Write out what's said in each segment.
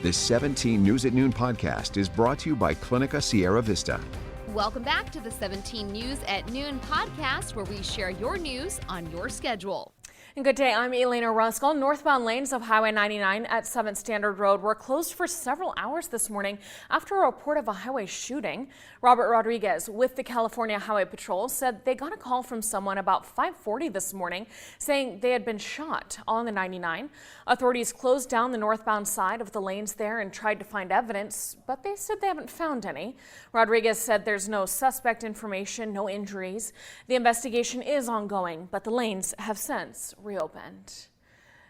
This 17 News at Noon podcast is brought to you by Clinica Sierra Vista. Welcome back to the 17 News at Noon podcast, where we share your news on your schedule. And good day, I'm Elena Ruskell. Northbound lanes of Highway 99 at 7th Standard Road were closed for several hours this morning after a report of a highway shooting. Robert Rodriguez with the California Highway Patrol said they got a call from someone about 5:40 this morning saying they had been shot on the 99. Authorities closed down the northbound side of the lanes there and tried to find evidence, but they said they haven't found any. Rodriguez said there's no suspect information, no injuries. The investigation is ongoing, but the lanes have since reopened.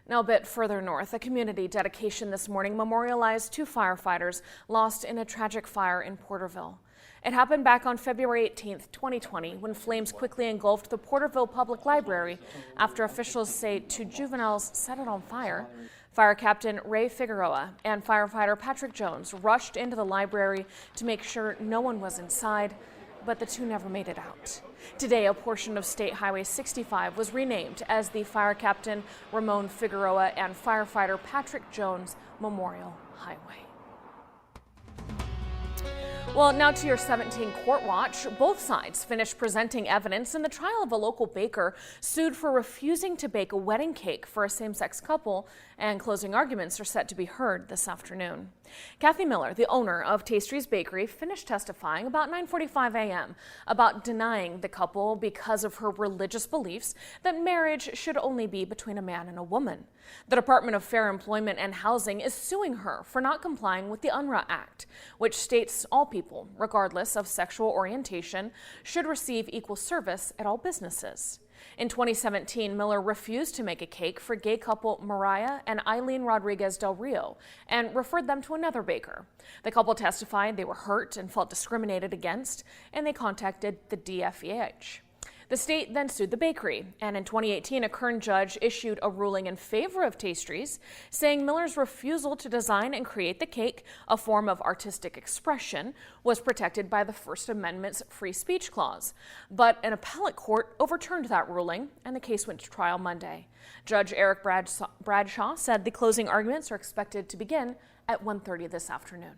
Now a bit further north, a community dedication this morning memorialized two firefighters lost in a tragic fire in Porterville. It happened back on February 18th, 2020, when flames quickly engulfed the Porterville Public Library after officials say two juveniles set it on fire. Fire Captain Ray Figueroa and firefighter Patrick Jones rushed into the library to make sure no one was inside, but the two never made it out. Today, a portion of State Highway 65 was renamed as the Fire Captain Ramon Figueroa and firefighter Patrick Jones Memorial Highway. Well, now to your 17 Court Watch. Both sides finished presenting evidence in the trial of a local baker sued for refusing to bake a wedding cake for a same-sex couple, and closing arguments are set to be heard this afternoon. Kathy Miller, the owner of Tastrys Bakery, finished testifying about 9:45 a.m. about denying the couple because of her religious beliefs that marriage should only be between a man and a woman. The Department of Fair Employment and Housing is suing her for not complying with the UNRRA Act, which states all people, regardless of sexual orientation, should receive equal service at all businesses. In 2017, Miller refused to make a cake for gay couple Mariah and Eileen Rodriguez Del Rio and referred them to another baker. The couple testified they were hurt and felt discriminated against, and they contacted the DFEH. The state then sued the bakery, and in 2018, a Kern judge issued a ruling in favor of Tastries, saying Miller's refusal to design and create the cake, a form of artistic expression, was protected by the First Amendment's free speech clause. But an appellate court overturned that ruling, and the case went to trial Monday. Judge Eric Bradshaw said the closing arguments are expected to begin at 1:30 this afternoon.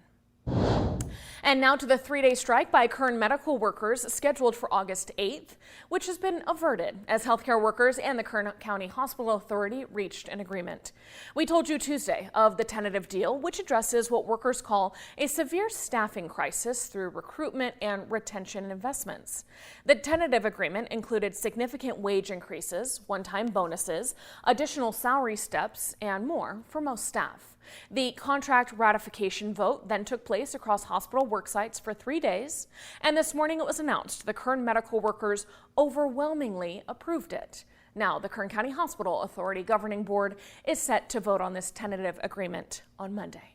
And now to the three-day strike by Kern Medical workers scheduled for August 8th, which has been averted as healthcare workers and the Kern County Hospital Authority reached an agreement. We told you Tuesday of the tentative deal, which addresses what workers call a severe staffing crisis through recruitment and retention investments. The tentative agreement included significant wage increases, one-time bonuses, additional salary steps, and more for most staff. The contract ratification vote then took place across hospital worksites for 3 days, and this morning it was announced the Kern Medical workers overwhelmingly approved it. Now, the Kern County Hospital Authority Governing Board is set to vote on this tentative agreement on Monday.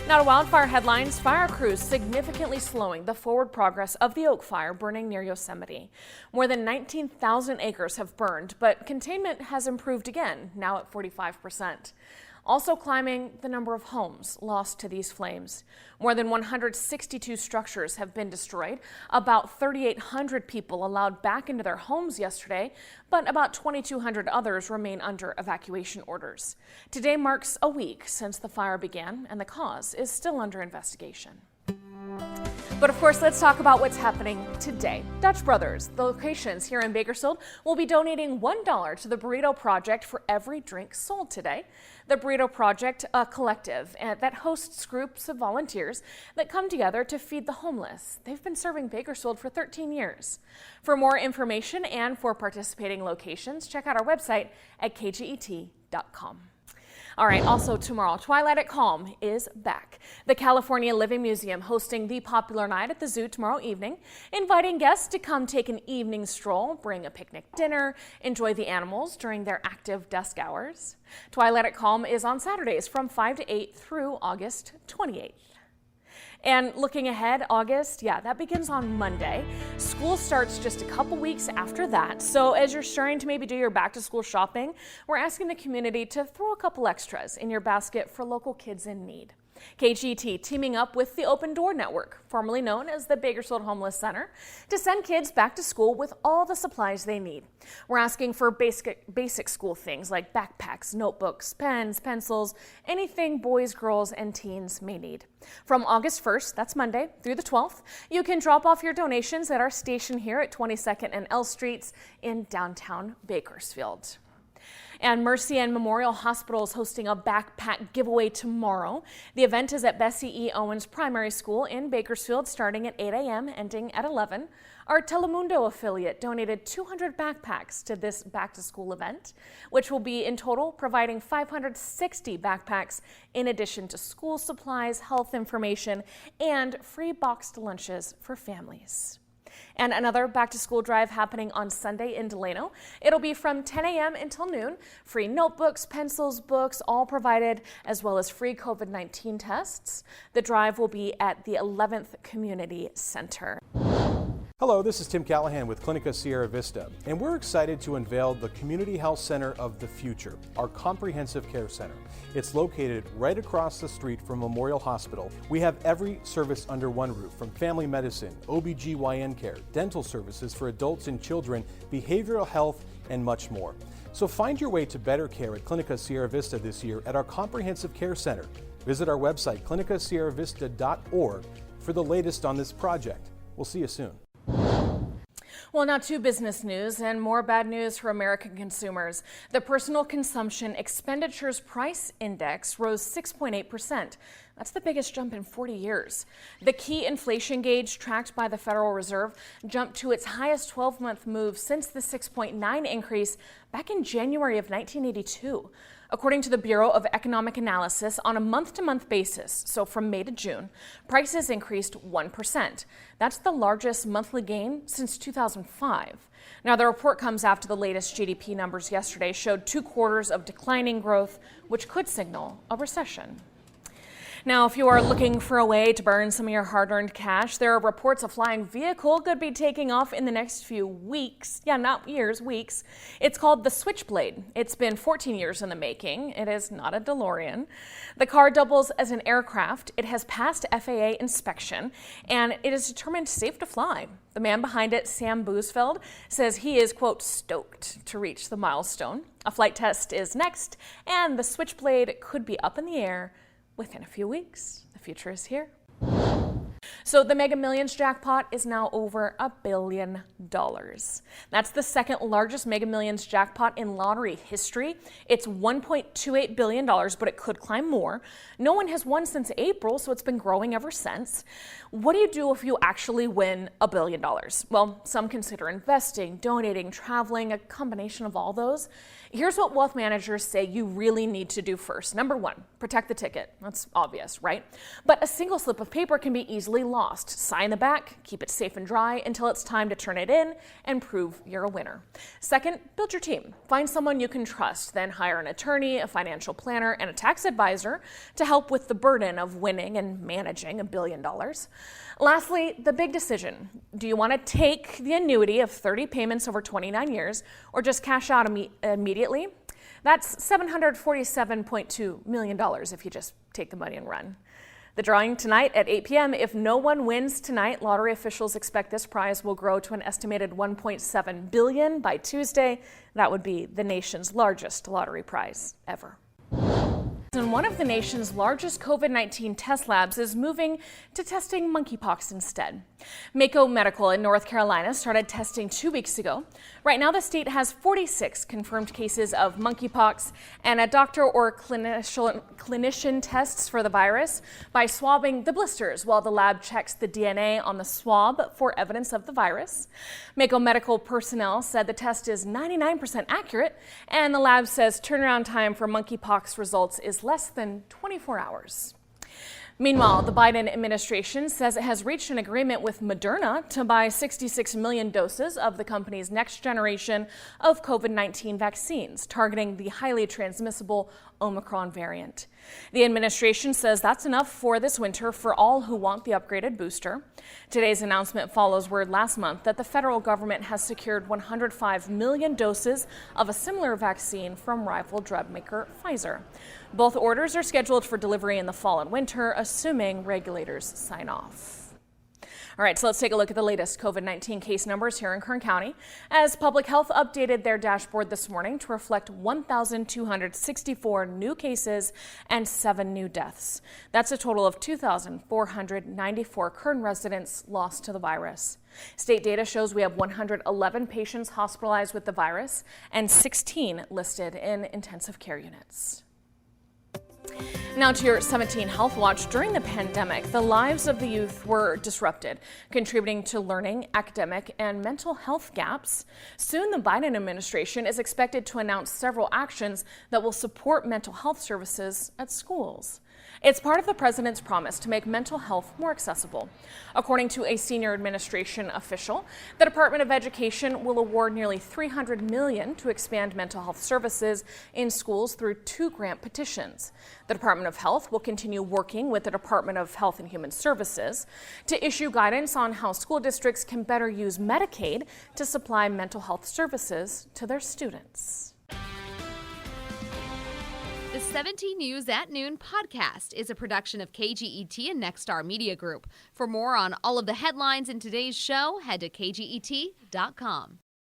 Now to wildfire headlines. Fire crews significantly slowing the forward progress of the Oak Fire burning near Yosemite. More than 19,000 acres have burned, but containment has improved again, now at 45%. Also climbing the number of homes lost to these flames. More than 162 structures have been destroyed. About 3,800 people allowed back into their homes yesterday, but about 2,200 others remain under evacuation orders. Today marks a week since the fire began, and the cause is still under investigation. But of course, let's talk about what's happening today. Dutch Brothers, the locations here in Bakersfield, will be donating $1 to the Burrito Project for every drink sold today. The Burrito Project, a collective that hosts groups of volunteers that come together to feed the homeless. They've been serving Bakersfield for 13 years. For more information and for participating locations, check out our website at kget.com. All right, also tomorrow, Twilight at Calm is back. The California Living Museum hosting the popular night at the zoo tomorrow evening, inviting guests to come take an evening stroll, bring a picnic dinner, enjoy the animals during their active dusk hours. Twilight at Calm is on Saturdays from 5 to 8 through August 28th. And looking ahead, August, that begins on Monday. School starts just a couple weeks after that. So as you're starting to maybe do your back to school shopping, we're asking the community to throw a couple extras in your basket for local kids in need. KGT teaming up with the Open Door Network, formerly known as the Bakersfield Homeless Center, to send kids back to school with all the supplies they need. We're asking for basic school things like backpacks, notebooks, pens, pencils, anything boys, girls, and teens may need. From August 1st, that's Monday, through the 12th, you can drop off your donations at our station here at 22nd and L Streets in downtown Bakersfield. And Mercy and Memorial Hospital is hosting a backpack giveaway tomorrow. The event is at Bessie E. Owens Primary School in Bakersfield, starting at 8 a.m., ending at 11. Our Telemundo affiliate donated 200 backpacks to this back-to-school event, which will be in total providing 560 backpacks in addition to school supplies, health information, and free boxed lunches for families. And another back-to-school drive happening on Sunday in Delano. It'll be from 10 a.m. until noon. Free notebooks, pencils, books, all provided, as well as free COVID-19 tests. The drive will be at the 11th Community Center. Hello, this is Tim Callahan with Clinica Sierra Vista, and we're excited to unveil the Community Health Center of the Future, our comprehensive care center. It's located right across the street from Memorial Hospital. We have every service under one roof, from family medicine, OBGYN care, dental services for adults and children, behavioral health, and much more. So find your way to better care at Clinica Sierra Vista this year at our comprehensive care center. Visit our website, clinicasierravista.org, for the latest on this project. We'll see you soon. Well, now to business news and more bad news for American consumers. The Personal Consumption Expenditures Price Index rose 6.8%. That's the biggest jump in 40 years. The key inflation gauge tracked by the Federal Reserve jumped to its highest 12-month move since the 6.9 increase back in January of 1982. According to the Bureau of Economic Analysis, on a month-to-month basis, so from May to June, prices increased 1%. That's the largest monthly gain since 2005. Now, the report comes after the latest GDP numbers yesterday showed 2 quarters of declining growth, which could signal a recession. Now, if you are looking for a way to burn some of your hard-earned cash, there are reports a flying vehicle could be taking off in the next few weeks. Yeah, not years, weeks. It's called the Switchblade. It's been 14 years in the making. It is not a DeLorean. The car doubles as an aircraft. It has passed FAA inspection, and it is determined safe to fly. The man behind it, Sam Boosfeld, says he is, quote, stoked to reach the milestone. A flight test is next, and the Switchblade could be up in the air within a few weeks. The future is here. So the Mega Millions jackpot is now over $1 billion. That's the second largest Mega Millions jackpot in lottery history. It's $1.28 billion, but it could climb more. No one has won since April, so it's been growing ever since. What do you do if you actually win $1 billion? Well, some consider investing, donating, traveling, a combination of all those. Here's what wealth managers say you really need to do first. Number 1, protect the ticket. That's obvious, right? But a single slip of paper can be easily lost. Sign the back, keep it safe and dry until it's time to turn it in and prove you're a winner. Second, build your team. Find someone you can trust, then hire an attorney, a financial planner, and a tax advisor to help with the burden of winning and managing $1 billion. Lastly, the big decision. Do you want to take the annuity of 30 payments over 29 years or just cash out immediately? That's $747.2 million if you just take the money and run. The drawing tonight at 8 p.m. If no one wins tonight, lottery officials expect this prize will grow to an estimated $1.7 billion by Tuesday. That would be the nation's largest lottery prize ever. And one of the nation's largest COVID-19 test labs is moving to testing monkeypox instead. Mako Medical in North Carolina started testing 2 weeks ago. Right now, the state has 46 confirmed cases of monkeypox, and a doctor or clinician tests for the virus by swabbing the blisters while the lab checks the DNA on the swab for evidence of the virus. Mako Medical personnel said the test is 99% accurate, and the lab says turnaround time for monkeypox results is less than 24 hours. Meanwhile, the Biden administration says it has reached an agreement with Moderna to buy 66 million doses of the company's next generation of COVID-19 vaccines, targeting the highly transmissible Omicron variant. The administration says that's enough for this winter for all who want the upgraded booster. Today's announcement follows word last month that the federal government has secured 105 million doses of a similar vaccine from rival drug maker Pfizer. Both orders are scheduled for delivery in the fall and winter, assuming regulators sign off. All right, so let's take a look at the latest COVID-19 case numbers here in Kern County, as Public Health updated their dashboard this morning to reflect 1,264 new cases and 7 new deaths. That's a total of 2,494 Kern residents lost to the virus. State data shows we have 111 patients hospitalized with the virus and 16 listed in intensive care units. Now to your 17 Health Watch. During the pandemic, the lives of the youth were disrupted, contributing to learning, academic, and mental health gaps. Soon, the Biden administration is expected to announce several actions that will support mental health services at schools. It's part of the president's promise to make mental health more accessible. According to a senior administration official, the Department of Education will award nearly $300 million to expand mental health services in schools through 2 grant petitions. The Department of Health will continue working with the Department of Health and Human Services to issue guidance on how school districts can better use Medicaid to supply mental health services to their students. The 17 News at Noon podcast is a production of KGET and Nexstar Media Group. For more on all of the headlines in today's show, head to kget.com.